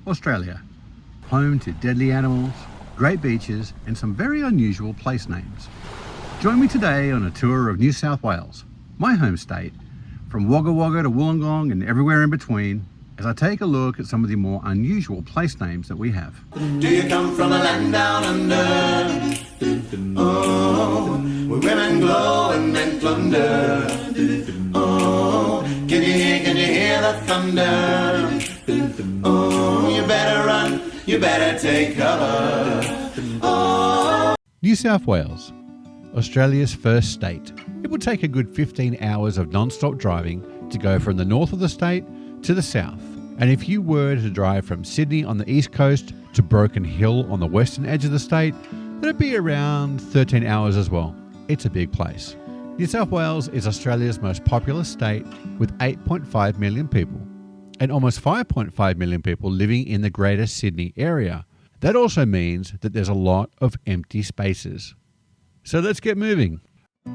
Australia, home to deadly animals, great beaches and some very unusual place names. Join me today on a tour of New South Wales, my home state, from Wagga Wagga to Wollongong and everywhere in between, as I take a look at some of the more unusual place names that we have. Do you come from a land down under? Oh, where women glow and men plunder. Oh, can you hear the thunder? Oh, you better run, you better take cover. Oh. New South Wales, Australia's first state. It would take a good 15 hours of non-stop driving to go from the north of the state to the south. And if you were to drive from Sydney on the east coast to Broken Hill on the western edge of the state, that'd be around 13 hours as well. It's a big place. New South Wales is Australia's most populous state with 8.5 million people and almost 5.5 million people living in the Greater Sydney area. That also means that there's a lot of empty spaces. So let's get moving.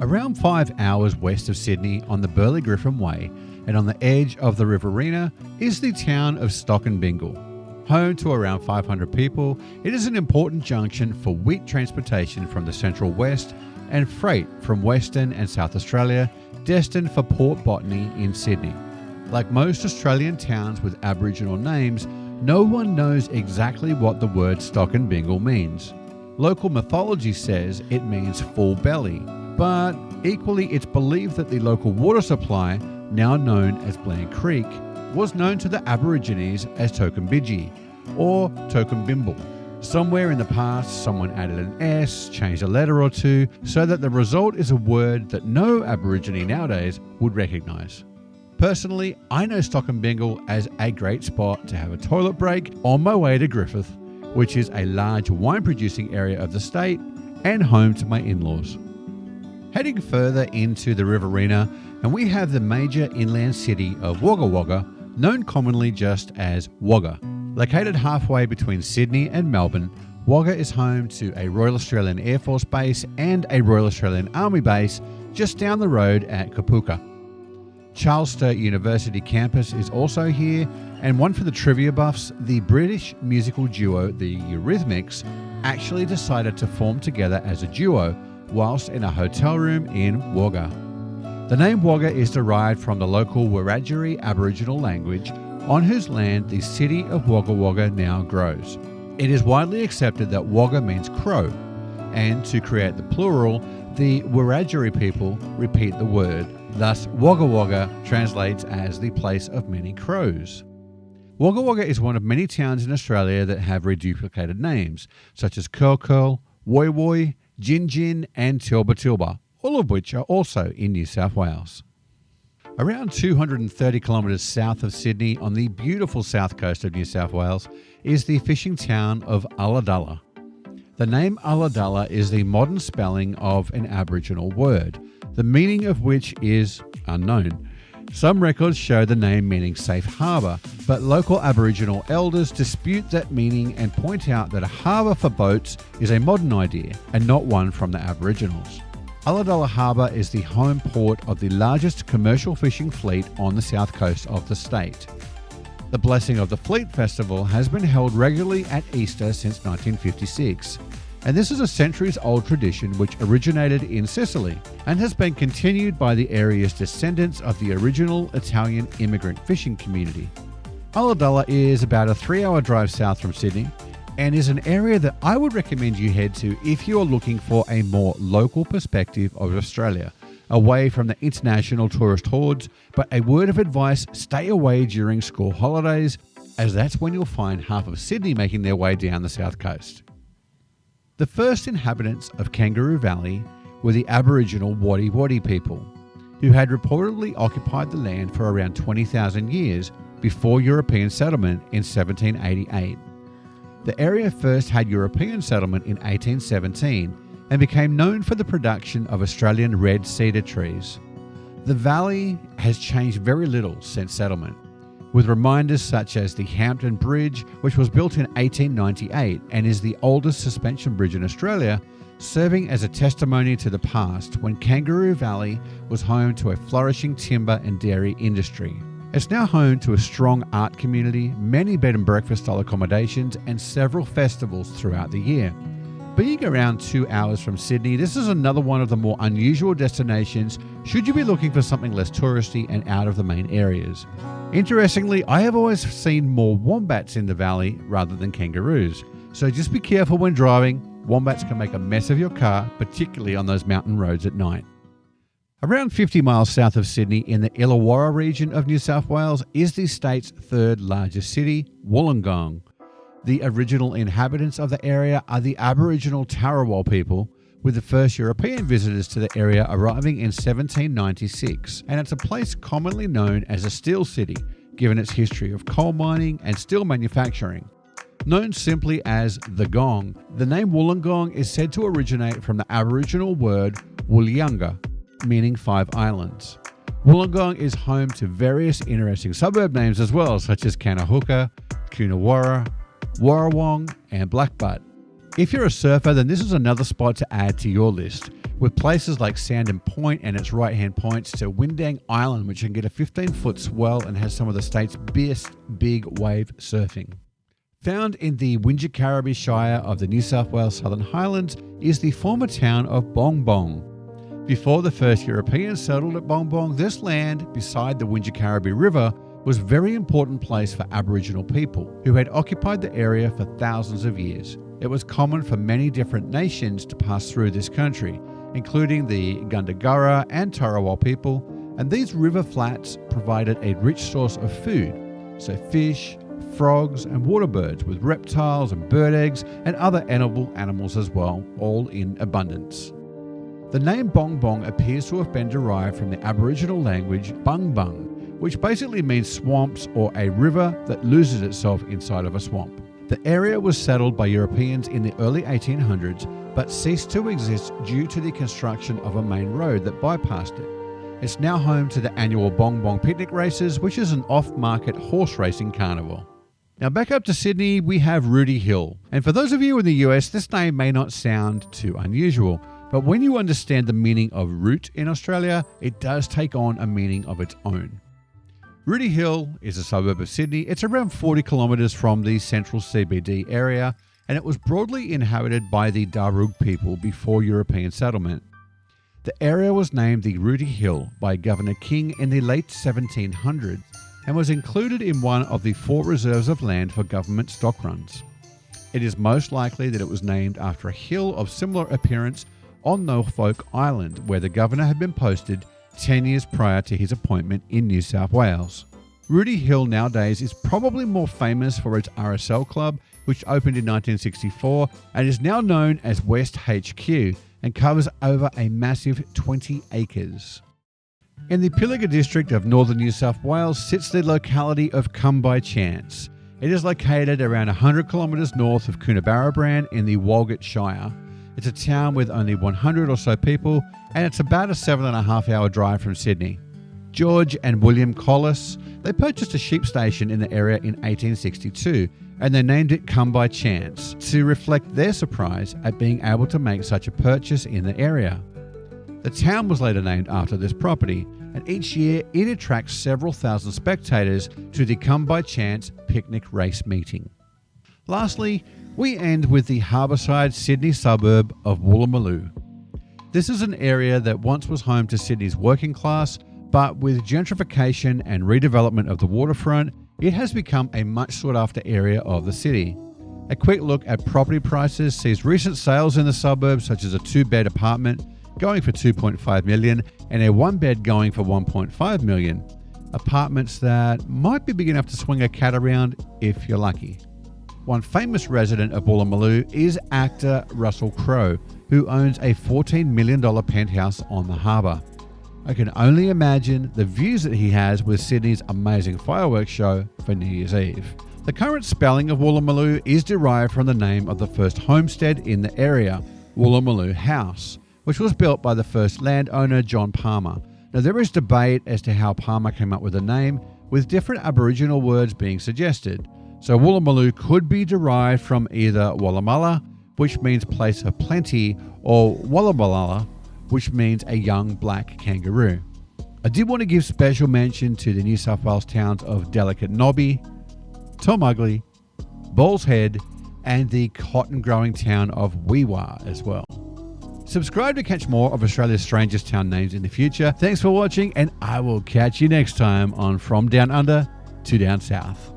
Around 5 hours west of Sydney on the Burley Griffin Way and on the edge of the Riverina is the town of Stockinbingal. Home to around 500 people, it is an important junction for wheat transportation from the Central West and freight from Western and South Australia, destined for Port Botany in Sydney. Like most Australian towns with Aboriginal names, no one knows exactly what the word Stockinbingal means. Local mythology says it means full belly, but equally it's believed that the local water supply, now known as Bland Creek, was known to the Aborigines as Tokimbiji or Tokimbingal. Somewhere in the past, someone added an S, changed a letter or two, so that the result is a word that no Aborigine nowadays would recognise. Personally, I know Stockinbingal as a great spot to have a toilet break on my way to Griffith, which is a large wine-producing area of the state and home to my in-laws. Heading further into the Riverina, and we have the major inland city of Wagga Wagga, known commonly just as Wagga. Located halfway between Sydney and Melbourne, Wagga is home to a Royal Australian Air Force Base and a Royal Australian Army Base just down the road at Kapooka. Charles Sturt University campus is also here, and one for the trivia buffs, the British musical duo the Eurythmics actually decided to form together as a duo whilst in a hotel room in Wagga. The name Wagga is derived from the local Wiradjuri Aboriginal language on whose land the city of Wagga Wagga now grows. It is widely accepted that Wagga means crow, and to create the plural, the Wiradjuri people repeat the word. Thus, Wagga Wagga translates as the place of many crows. Wagga Wagga is one of many towns in Australia that have reduplicated names, such as Curl Curl, Woy Woy, Gin Gin and Tilba Tilba, all of which are also in New South Wales. Around 230 kilometres south of Sydney on the beautiful south coast of New South Wales is the fishing town of Ulladulla. The name Ulladulla is the modern spelling of an Aboriginal word, the meaning of which is unknown. Some records show the name meaning safe harbour, but local Aboriginal elders dispute that meaning and point out that a harbour for boats is a modern idea and not one from the Aboriginals. Ulladulla Harbour is the home port of the largest commercial fishing fleet on the south coast of the state. The Blessing of the Fleet Festival has been held regularly at Easter since 1956, and this is a centuries-old tradition which originated in Sicily and has been continued by the area's descendants of the original Italian immigrant fishing community. Ulladulla is about a 3-hour drive south from Sydney and is an area that I would recommend you head to if you are looking for a more local perspective of Australia, away from the international tourist hordes, but a word of advice, stay away during school holidays, as that's when you'll find half of Sydney making their way down the south coast. The first inhabitants of Kangaroo Valley were the Aboriginal Wadi Wadi people, who had reportedly occupied the land for around 20,000 years before European settlement in 1788. The area first had European settlement in 1817 and became known for the production of Australian red cedar trees. The valley has changed very little since settlement, with reminders such as the Hampton Bridge, which was built in 1898 and is the oldest suspension bridge in Australia, serving as a testimony to the past when Kangaroo Valley was home to a flourishing timber and dairy industry. It's now home to a strong art community, many bed and breakfast style accommodations, and several festivals throughout the year. Being around 2 hours from Sydney, this is another one of the more unusual destinations should you be looking for something less touristy and out of the main areas. Interestingly, I have always seen more wombats in the valley rather than kangaroos, so just be careful when driving. Wombats can make a mess of your car, particularly on those mountain roads at night. Around 50 miles south of Sydney in the Illawarra region of New South Wales is the state's third largest city, Wollongong. The original inhabitants of the area are the Aboriginal Tarawal people, with the first European visitors to the area arriving in 1796, and it's a place commonly known as a steel city, given its history of coal mining and steel manufacturing. Known simply as the Gong, the name Wollongong is said to originate from the Aboriginal word Woollyunga, meaning 5 islands. Wollongong is home to various interesting suburb names as well, such as Kanahooka, Coonawarra, Warrawong and Blackbutt. If you're a surfer, then this is another spot to add to your list, with places like Sandon Point and its right-hand points to Windang Island, which can get a 15-foot swell and has some of the state's best big wave surfing. Found in the Wingecarribee Shire of the New South Wales Southern Highlands is the former town of Bong Bong. Before the first Europeans settled at Bong Bong, this land, beside the Wingecarribee River, was a very important place for Aboriginal people who had occupied the area for thousands of years. It was common for many different nations to pass through this country, including the Gundagara and Tarawal people, and these river flats provided a rich source of food, so fish, frogs and water birds, with reptiles and bird eggs and other edible animals as well, all in abundance. The name Bong Bong appears to have been derived from the Aboriginal language Bung Bung, which basically means swamps or a river that loses itself inside of a swamp. The area was settled by Europeans in the early 1800s, but ceased to exist due to the construction of a main road that bypassed it. It's now home to the annual Bong Bong picnic races, which is an off-market horse racing carnival. Now back up to Sydney, we have Rooty Hill. And for those of you in the US, this name may not sound too unusual, but when you understand the meaning of root in Australia, it does take on a meaning of its own. Rooty Hill is a suburb of Sydney. It's around 40 kilometres from the central CBD area, and it was broadly inhabited by the Darug people before European settlement. The area was named the Rooty Hill by Governor King in the late 1700s and was included in one of the 4 reserves of land for government stock runs. It is most likely that it was named after a hill of similar appearance on Norfolk Island, where the governor had been posted 10 years prior to his appointment in New South Wales. Rooty Hill nowadays is probably more famous for its RSL club, which opened in 1964 and is now known as West HQ and covers over a massive 20 acres. In the Pilliga district of northern New South Wales sits the locality of Come By Chance. It is located around 100 kilometres north of Coonabarabran in the Walgett Shire. It's a town with only 100 or so people, and it's about a 7.5 hour drive from Sydney. George and William Collis, they purchased a sheep station in the area in 1862, and they named it Come By Chance to reflect their surprise at being able to make such a purchase in the area. The town was later named after this property, and each year it attracts several thousand spectators to the Come By Chance picnic race meeting. Lastly, we end with the harbourside Sydney suburb of Woolloomooloo. This is an area that once was home to Sydney's working class, but with gentrification and redevelopment of the waterfront, it has become a much sought after area of the city. A quick look at property prices sees recent sales in the suburb, such as a 2-bed apartment going for $2.5 million and a 1-bed going for $1.5 million. Apartments that might be big enough to swing a cat around if you're lucky. One famous resident of Woolloomooloo is actor Russell Crowe, who owns a $14 million penthouse on the harbour. I can only imagine the views that he has with Sydney's amazing fireworks show for New Year's Eve. The current spelling of Woolloomooloo is derived from the name of the first homestead in the area, Woolloomooloo House, which was built by the first landowner John Palmer. Now there is debate as to how Palmer came up with the name, with different Aboriginal words being suggested. So Woolloomooloo could be derived from either Wallamalla, which means place of plenty, or Wallabalala, which means a young black kangaroo. I did want to give special mention to the New South Wales towns of Delicate Nobby, Tom Ugly, Balls Head, and the cotton growing town of Weewa as well. Subscribe to catch more of Australia's strangest town names in the future. Thanks for watching, and I will catch you next time on From Down Under to Down South.